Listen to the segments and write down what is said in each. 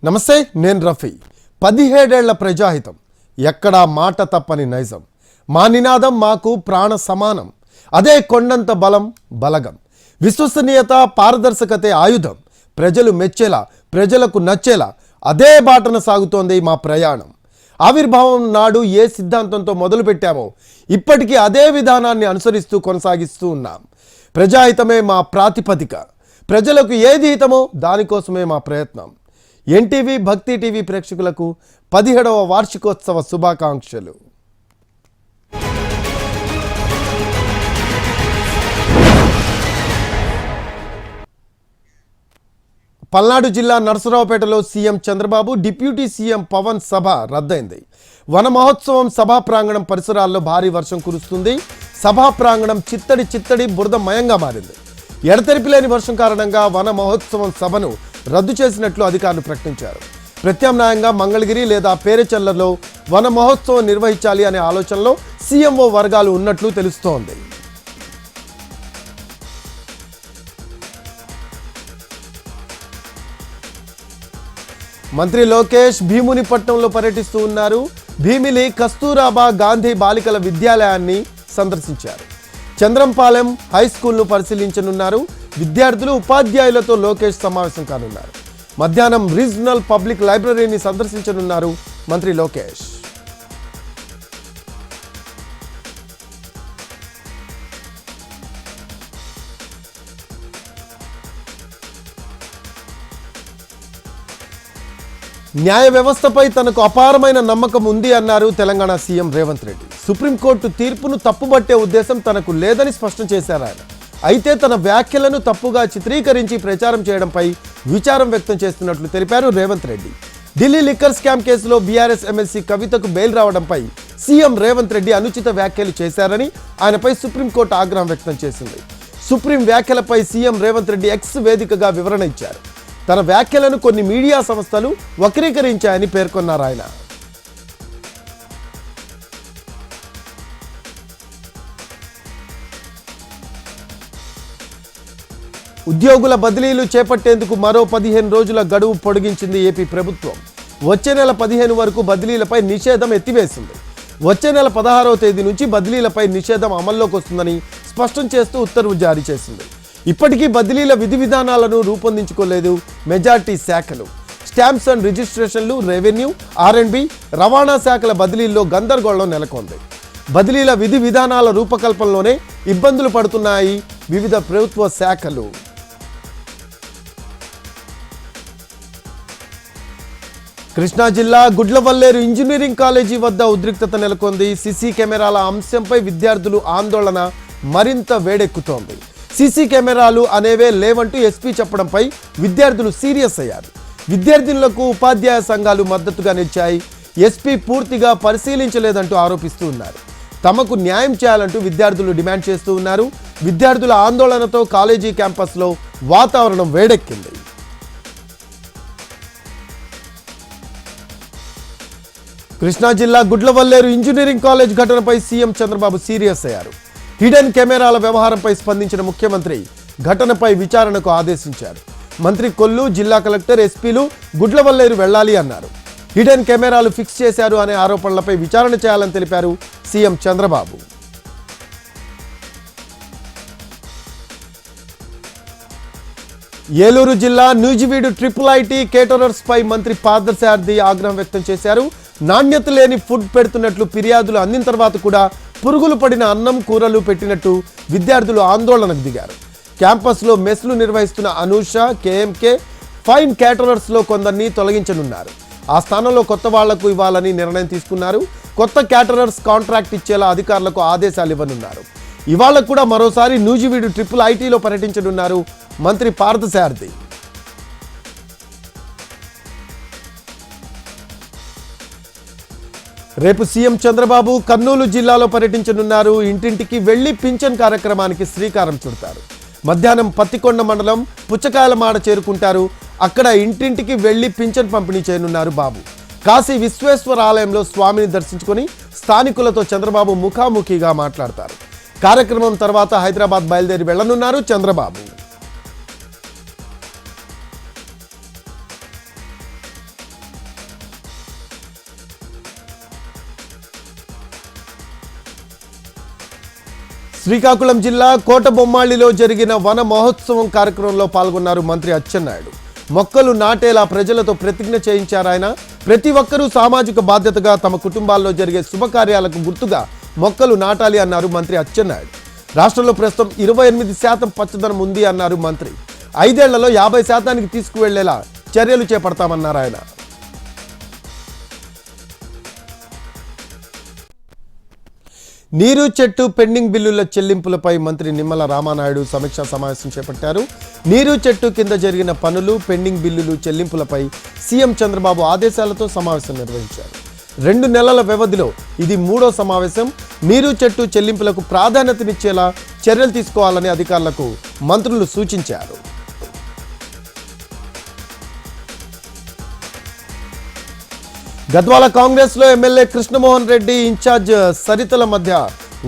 నమస్తే, నేను రఫీ. 17 ఏళ్ల ప్రజాహితం, ఎక్కడా మాట తప్పని నైజం. మా నినాదం మాకు ప్రాణ సమానం. అదే కొండంత బలం బలగం. విశ్వసనీయత పారదర్శకతే ఆయుధం. ప్రజలు మెచ్చేలా, ప్రజలకు నచ్చేలా అదే బాటన సాగుతోంది మా ప్రయాణం. ఆవిర్భావం నాడు ఏ సిద్ధాంతంతో మొదలుపెట్టామో ఇప్పటికీ అదే విధానాన్ని అనుసరిస్తూ కొనసాగిస్తూ ఉన్నాం. ప్రజాహితమే మా ప్రాతిపదిక. ప్రజలకు ఏది హితమో దానికోసమే మా ప్రయత్నం. ఎన్టీవీ భక్తి టీవీ ప్రేక్షకులకు 17వ వార్షికోత్సవ శుభాకాంక్షలు. పల్నాడు జిల్లా నరసరావుపేటలో CM Chandrababu, deputy CM Pawan సభ రద్దయింది. వన మహోత్సవం సభా ప్రాంగణం పరిసరాల్లో భారీ వర్షం కురుస్తుంది. సభా ప్రాంగణం చిత్తడి బురదమయంగా మారింది. ఎడతెరిపి లేని వర్షం కారణంగా వన మహోత్సవం సభను రద్దు చేసినట్లు అధికారులు ప్రకటించారు. ప్రత్యామ్నాయంగా మంగళగిరి లేదా పేరెచెర్లలో వన మహోత్సవం నిర్వహించాలి అనే ఆలోచనలో సీఎంఓ వర్గాలు ఉన్నట్లు తెలుస్తోంది. మంత్రి లోకేష్ భీమునిపట్నంలో పర్యటిస్తూ ఉన్నారు. భీమిలి కస్తూరాబా గాంధీ బాలికల విద్యాలయాన్ని సందర్శించారు. చంద్రంపాలెం హై స్కూల్ను పరిశీలించనున్నారు. విద్యార్థులు, ఉపాధ్యాయులతో లోకేష్ సమావేశం కానున్నారు. మధ్యాహ్నం రీజనల్ పబ్లిక్ లైబ్రరీని సందర్శించనున్నారు మంత్రి లోకేష్. న్యాయ వ్యవస్థపై తనకు అపారమైన నమ్మకం ఉంది అన్నారు తెలంగాణ సీఎం రేవంత్ రెడ్డి. సుప్రీంకోర్టు తీర్పును తప్పుబట్టే ఉద్దేశం తనకు లేదని స్పష్టం చేశారు ఆయన. అయితే తన వ్యాఖ్యలను తప్పుగా చిత్రీకరించి ప్రచారం చేయడంపై విచారం వ్యక్తం చేస్తున్నట్లు తెలిపారు రేవంత్ రెడ్డి. ఢిల్లీ లిక్కర్ స్కామ్ కేసులో బీఆర్ఎస్ ఎమ్మెల్సీ కవితకు బెయిల్ రావడంపై సీఎం రేవంత్ రెడ్డి అనుచిత వ్యాఖ్యలు చేశారని ఆయనపై సుప్రీంకోర్టు ఆగ్రహం వ్యక్తం చేసింది. సుప్రీం వ్యాఖ్యలపై సీఎం రేవంత్ రెడ్డి ఎక్స్ వేదికగా వివరణ ఇచ్చారు. తన వ్యాఖ్యలను కొన్ని మీడియా సంస్థలు వక్రీకరించాయని పేర్కొన్నారు ఆయన. ఉద్యోగుల బదిలీలు చేపట్టేందుకు మరో 15 రోజుల గడువు పొడిగించింది ఏపీ ప్రభుత్వం. వచ్చే నెల 15 వరకు బదిలీలపై నిషేధం ఎత్తివేసింది. వచ్చే నెల 16వ తేదీ నుంచి బదిలీలపై నిషేధం అమల్లోకి వస్తుందని స్పష్టం చేస్తూ ఉత్తర్వు జారీ చేసింది. ఇప్పటికీ బదిలీల విధి విధానాలను రూపొందించుకోలేదు మెజార్టీ శాఖలు. స్టాంప్స్ అండ్ రిజిస్ట్రేషన్లు, రెవెన్యూ, R&B, రవాణా శాఖల బదిలీల్లో గందరగోళం నెలకొంది. బదిలీల విధి విధానాల రూపకల్పనలోనే ఇబ్బందులు పడుతున్నాయి వివిధ ప్రభుత్వ శాఖలు. కృష్ణా జిల్లా గుడ్లవల్లేరు ఇంజనీరింగ్ కాలేజీ వద్ద ఉద్రిక్తత నెలకొంది. సీసీ కెమెరాల అంశంపై విద్యార్థులు ఆందోళన మరింత వేడెక్కుతోంది. సీసీ కెమెరాలు అనేవే లేవంటూ ఎస్పీ చెప్పడంపై విద్యార్థులు సీరియస్ అయ్యారు. విద్యార్థినులకు ఉపాధ్యాయ సంఘాలు మద్దతుగా నిలిచాయి. ఎస్పీ పూర్తిగా పరిశీలించలేదంటూ ఆరోపిస్తూ ఉన్నారు. తమకు న్యాయం చేయాలంటూ విద్యార్థులు డిమాండ్ చేస్తూ ఉన్నారు. విద్యార్థుల ఆందోళనతో కాలేజీ క్యాంపస్లో వాతావరణం వేడెక్కింది. కృష్ణా జిల్లా గుడ్లవల్లేరు ఇంజనీరింగ్ కాలేజ్ ఘటనపై సీఎం చంద్రబాబు సీరియస్ అయ్యారు. హిడెన్ కెమెరాల వ్యవహారంపై స్పందించిన ముఖ్యమంత్రి ఘటనపై విచారణకు ఆదేశించారు. మంత్రి కొల్లు, జిల్లా కలెక్టర్, ఎస్పీలు గుడ్లవల్లేరు వెళ్లాలి అన్నారు. హిడెన్ కెమెరాలు ఫిక్స్ చేశారు అనే ఆరోపణలపై విచారణ చేయాలని తెలిపారు సీఎం చంద్రబాబు. ఏలూరు జిల్లా నూజివీడు ట్రిపుల్ ఐటీ కేటరర్స్ పై మంత్రి పార్థసారథి ఆగ్రహం వ్యక్తం చేశారు. నాణ్యత లేని ఫుడ్ పెడుతున్నట్లు ఫిర్యాదులు అందిన తర్వాత కూడా పురుగులు పడిన అన్నం, కూరలు పెట్టినట్టు విద్యార్థులు ఆందోళనకు దిగారు. క్యాంపస్లో మెస్లు నిర్వహిస్తున్న అనూష, కేఎంకే, ఫైన్ కేటరర్స్లో కొందరిని తొలగించనున్నారు. ఆ స్థానంలో కొత్త వాళ్లకు ఇవ్వాలని నిర్ణయం తీసుకున్నారు. కొత్త కేటరర్స్ కాంట్రాక్ట్ ఇచ్చేలా అధికారులకు ఆదేశాలు ఇవ్వనున్నారు. ఇవాళ కూడా మరోసారి నూజివీడు ట్రిపుల్ ఐటీలో పర్యటించనున్నారు మంత్రి పార్థసారథి. రేపు సీఎం చంద్రబాబు కర్నూలు జిల్లాలో పర్యటించనున్నారు. ఇంటింటికి వెళ్లి పింఛన్ కార్యక్రమానికి శ్రీకారం చుడతారు. మధ్యాహ్నం పత్తికొండ మండలం పుచ్చకాయలమాడ చేరుకుంటారు. అక్కడ ఇంటింటికి వెళ్లి పింఛన్ పంపిణీ చేయనున్నారు బాబు. కాశీ విశ్వేశ్వర ఆలయంలో స్వామిని దర్శించుకొని స్థానికులతో చంద్రబాబు ముఖాముఖిగా మాట్లాడతారు. కార్యక్రమం తర్వాత హైదరాబాద్ బయలుదేరి వెళ్లనున్నారు చంద్రబాబు. శ్రీకాకుళం జిల్లా కోటబొమ్మాళిలో జరిగిన వన మహోత్సవం కార్యక్రమంలో పాల్గొన్నారు మంత్రి అచ్చెన్నాయుడు. మొక్కలు నాటేలా ప్రజలతో ప్రతిజ్ఞ చేయించారు ఆయన. ప్రతి ఒక్కరూ సామాజిక బాధ్యతగా తమ కుటుంబాల్లో జరిగే శుభకార్యాలకు గుర్తుగా మొక్కలు నాటాలి అన్నారు మంత్రి అచ్చెన్నాయుడు. రాష్ట్రంలో ప్రస్తుతం 28% పచ్చదనం ఉంది అన్నారు మంత్రి. 5 ఏళ్లలో 50% తీసుకువెళ్లేలా చర్యలు చేపడతామన్నారు ఆయన. నీరు చెట్టు పెండింగ్ బిల్లుల చెల్లింపులపై మంత్రి నిమ్మల రామానాయుడు సమీక్షా సమావేశం చేపట్టారు. నీరు చెట్టు కింద జరిగిన పనులు, పెండింగ్ బిల్లులు చెల్లింపులపై సీఎం చంద్రబాబు ఆదేశాలతో సమావేశం నిర్వహించారు. 2 నెలల వ్యవధిలో ఇది 3వ సమావేశం. నీరు చెట్టు చెల్లింపులకు ప్రాధాన్యతనిచ్చేలా చర్యలు తీసుకోవాలని అధికారులకు మంత్రులు సూచించారు. గద్వాల కాంగ్రెస్లో ఎమ్మెల్యే కృష్ణమోహన్ రెడ్డి, ఇన్ఛార్జ్ సరితల మధ్య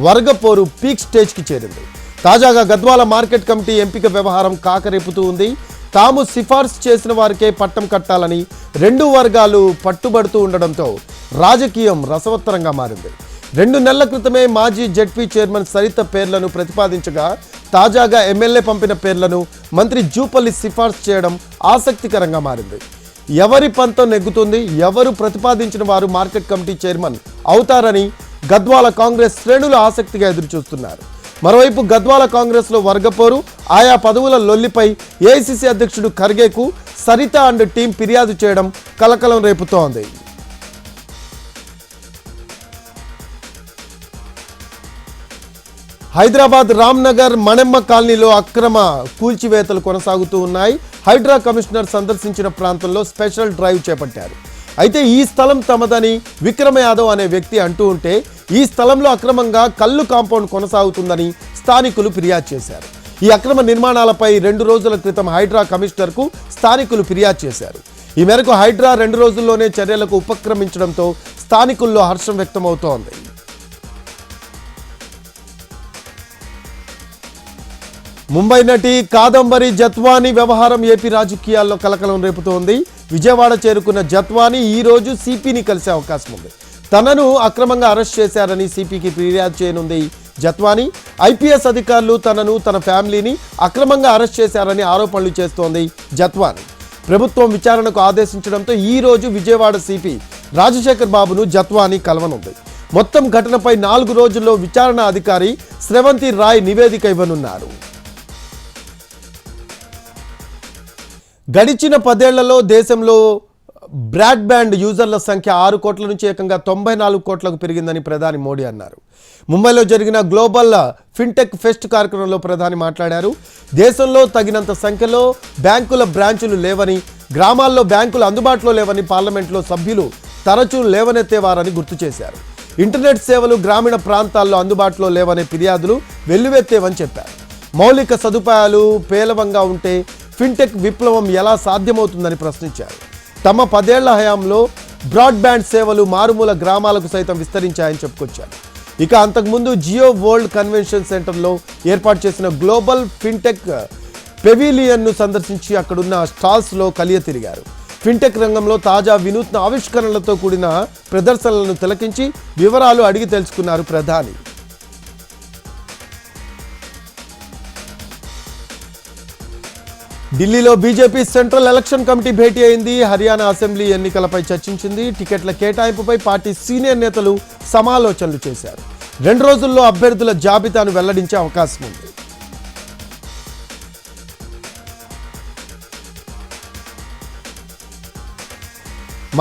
వర్గపోరు పీక్ స్టేజ్కి చేరింది. తాజాగా గద్వాల మార్కెట్ కమిటీ ఎంపిక వ్యవహారం కాకరేపుతూ ఉంది. తాము సిఫార్సు చేసిన వారికే పట్టం కట్టాలని 2 వర్గాలు పట్టుబడుతూ ఉండడంతో రాజకీయం రసవత్తరంగా మారింది. 2 నెలల క్రితమే మాజీ జెడ్పీ చైర్మన్ సరిత పేర్లను ప్రతిపాదించగా తాజాగా ఎమ్మెల్యే పంపిన పేర్లను మంత్రి జూపల్లి సిఫార్సు చేయడం ఆసక్తికరంగా మారింది. ఎవరి పంతం నెగ్గుతుంది, ఎవరు ప్రతిపాదించిన వారు మార్కెట్ కమిటీ చైర్మన్ అవుతారని గద్వాల కాంగ్రెస్ శ్రేణులు ఆసక్తిగా ఎదురుచూస్తున్నారు. మరోవైపు గద్వాల కాంగ్రెస్లో వర్గపోరు, ఆయా పదవుల లొల్లిపై ఏఐసీసీ అధ్యక్షుడు ఖర్గేకు సరిత అండ్ టీం ఫిర్యాదు చేయడం కలకలం రేపుతోంది. హైదరాబాద్ రామ్నగర్ మణెమ్మ కాలనీలో అక్రమ కూల్చివేతలు కొనసాగుతూ ఉన్నాయి. హైడ్రా కమిషనర్ సందర్శించిన ప్రాంతంలో స్పెషల్ డ్రైవ్ చేపట్టారు. అయితే ఈ స్థలం తమదని విక్రమ యాదవ్ అనే వ్యక్తి అంటూ ఉంటే ఈ స్థలంలో అక్రమంగా కల్లు కాంపౌండ్ కొనసాగుతుందని స్థానికులు ఫిర్యాదు చేశారు. ఈ అక్రమ నిర్మాణాలపై 2 రోజుల క్రితం హైడ్రా కమిషనర్కు స్థానికులు ఫిర్యాదు చేశారు. ఈ మేరకు హైడ్రా 2 రోజుల్లోనే చర్యలకు ఉపక్రమించడంతో స్థానికుల్లో హర్షం వ్యక్తమవుతోంది. ముంబై నటి కాదంబరి జత్వానీ వ్యవహారం ఏపీ రాజకీయాల్లో కలకలం రేపుతోంది. విజయవాడ చేరుకున్న జత్వానీ ఈ రోజు సిపిని కలిసే అవకాశం ఉంది. తనను అక్రమంగా అరెస్ట్ చేశారని సిపికి ఫిర్యాదు చేయనుంది జత్వానీ. ఐపీఎస్ అధికారులు తనను, తన ఫ్యామిలీని అక్రమంగా అరెస్ట్ చేశారని ఆరోపణలు చేస్తోంది జత్వానీ. ప్రభుత్వం విచారణకు ఆదేశించడంతో ఈ రోజు విజయవాడ సిపి రాజశేఖర్ బాబును జత్వానీ కలవనుంది. మొత్తం ఘటనపై 4 రోజుల్లో విచారణ అధికారి శ్రవంతి రాయ్ నివేదిక ఇవ్వనున్నారు. గడిచిన 10 ఏళ్లలో దేశంలో బ్రాడ్బ్యాండ్ యూజర్ల సంఖ్య 6 కోట్ల నుంచి ఏకంగా 94 కోట్లకు పెరిగిందని ప్రధాని మోడీ అన్నారు. ముంబైలో జరిగిన గ్లోబల్ ఫిన్టెక్ ఫెస్ట్ కార్యక్రమంలో ప్రధాని మాట్లాడారు. దేశంలో తగినంత సంఖ్యలో బ్యాంకుల బ్రాంచులు లేవని, గ్రామాల్లో బ్యాంకులు అందుబాటులో లేవని పార్లమెంట్లో సభ్యులు తరచూ లేవనెత్తేవారని గుర్తు చేశారు. ఇంటర్నెట్ సేవలు గ్రామీణ ప్రాంతాల్లో అందుబాటులో లేవనే ఫిర్యాదులు వెల్లువెత్తేవని చెప్పారు. మౌలిక సదుపాయాలు పేలవంగా ఉంటే ఫిన్టెక్ విప్లవం ఎలా సాధ్యమవుతుందని ప్రశ్నించారు. తమ 10 ఏళ్ల హయాంలో బ్రాడ్బ్యాండ్ సేవలు మారుమూల గ్రామాలకు సైతం విస్తరించాయని చెప్పుకొచ్చారు. ఇక అంతకుముందు జియో వరల్డ్ కన్వెన్షన్ సెంటర్లో ఏర్పాటు చేసిన గ్లోబల్ ఫిన్టెక్ పెవిలియన్ను సందర్శించి అక్కడున్న స్టాల్స్లో కలియ తిరిగారు. ఫిన్టెక్ రంగంలో తాజా వినూత్న ఆవిష్కరణలతో కూడిన ప్రదర్శనలను తిలకించి వివరాలు అడిగి తెలుసుకున్నారు ప్రధాని. ఢిల్లీలో బీజేపీ సెంట్రల్ ఎలక్షన్ కమిటీ భేటీ అయింది. హర్యానా అసెంబ్లీ ఎన్నికలపై చర్చించింది. టికెట్ల కేటాయింపుపై పార్టీ సీనియర్ నేతలు సమాలోచనలు చేశారు. 2 రోజుల్లో అభ్యర్థుల జాబితాను వెల్లడించే అవకాశం ఉంది.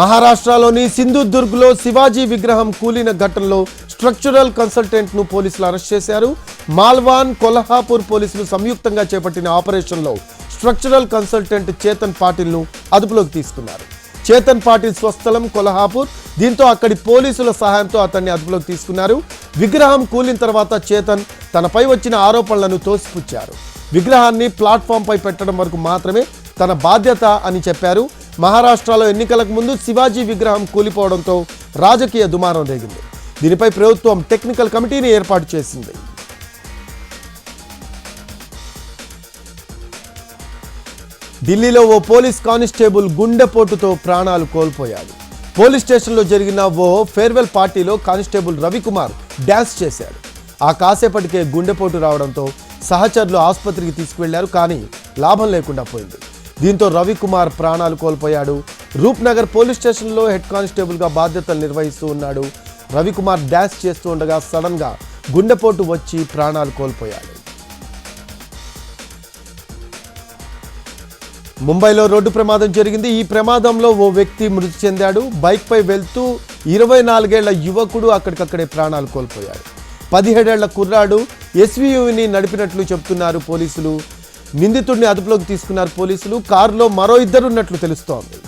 మహారాష్ట్రలోని సింధుదుర్గ్లో శివాజీ విగ్రహం కూలిన ఘటనలో స్ట్రక్చరల్ కన్సల్టెంట్ను పోలీసులు అరెస్ట్ చేశారు. మాల్వాన్, కొల్హాపూర్ పోలీసులు సంయుక్తంగా చేపట్టిన ఆపరేషన్లో స్ట్రక్చరల్ కన్సల్టెంట్ చేతన్ పాటిల్ను అదుపులోకి తీసుకున్నారు. చేతన్ పాటిల్ స్వస్థలం కొల్హాపూర్. దీంతో అక్కడి పోలీసుల సహాయంతో అతన్ని అదుపులోకి తీసుకున్నారు. విగ్రహం కూలిన తర్వాత చేతన్ తనపై వచ్చిన ఆరోపణలను తోసిపుచ్చారు. విగ్రహాన్ని ప్లాట్ఫామ్పై పెట్టడం వరకు మాత్రమే తన బాధ్యత అని చెప్పారు. మహారాష్ట్రలో ఎన్నికలకు ముందు శివాజీ విగ్రహం కూలిపోవడంతో రాజకీయ దుమారం రేగింది. దీనిపై ప్రభుత్వం టెక్నికల్ కమిటీని ఏర్పాటు చేసింది. ఢిల్లీలో ఓ పోలీస్ కానిస్టేబుల్ గుండెపోటుతో ప్రాణాలు కోల్పోయాడు. పోలీస్ స్టేషన్లో జరిగిన ఓ ఫేర్వెల్ పార్టీలో కానిస్టేబుల్ రవికుమార్ డ్యాన్స్ చేశాడు. ఆ కాసేపటికే గుండెపోటు రావడంతో సహచరులు ఆసుపత్రికి తీసుకువెళ్లారు, కానీ లాభం లేకుండా పోయింది. దీంతో రవికుమార్ ప్రాణాలు కోల్పోయాడు. రూప్నగర్ పోలీస్ స్టేషన్లో హెడ్ కానిస్టేబుల్గా బాధ్యతలు నిర్వహిస్తూ ఉన్నాడు. రవికుమార్ డాష్ చేస్తూ ఉండగా సడన్గా గుండెపోటు వచ్చి ప్రాణాలు కోల్పోయాడు. ముంబైలో రోడ్డు ప్రమాదం జరిగింది. ఈ ప్రమాదంలో ఓ వ్యక్తి మృతి చెందాడు. బైక్పై వెళ్తూ 24 ఏళ్ల యువకుడు అక్కడికక్కడే ప్రాణాలు కోల్పోయాడు. 17 ఏళ్ల కుర్రాడు ఎస్యూవీని నడిపినట్లు చెబుతున్నారు పోలీసులు. నిందితుడిని అదుపులోకి తీసుకున్నారు పోలీసులు. కారులో మరో 2 ఉన్నట్లు తెలుస్తోంది.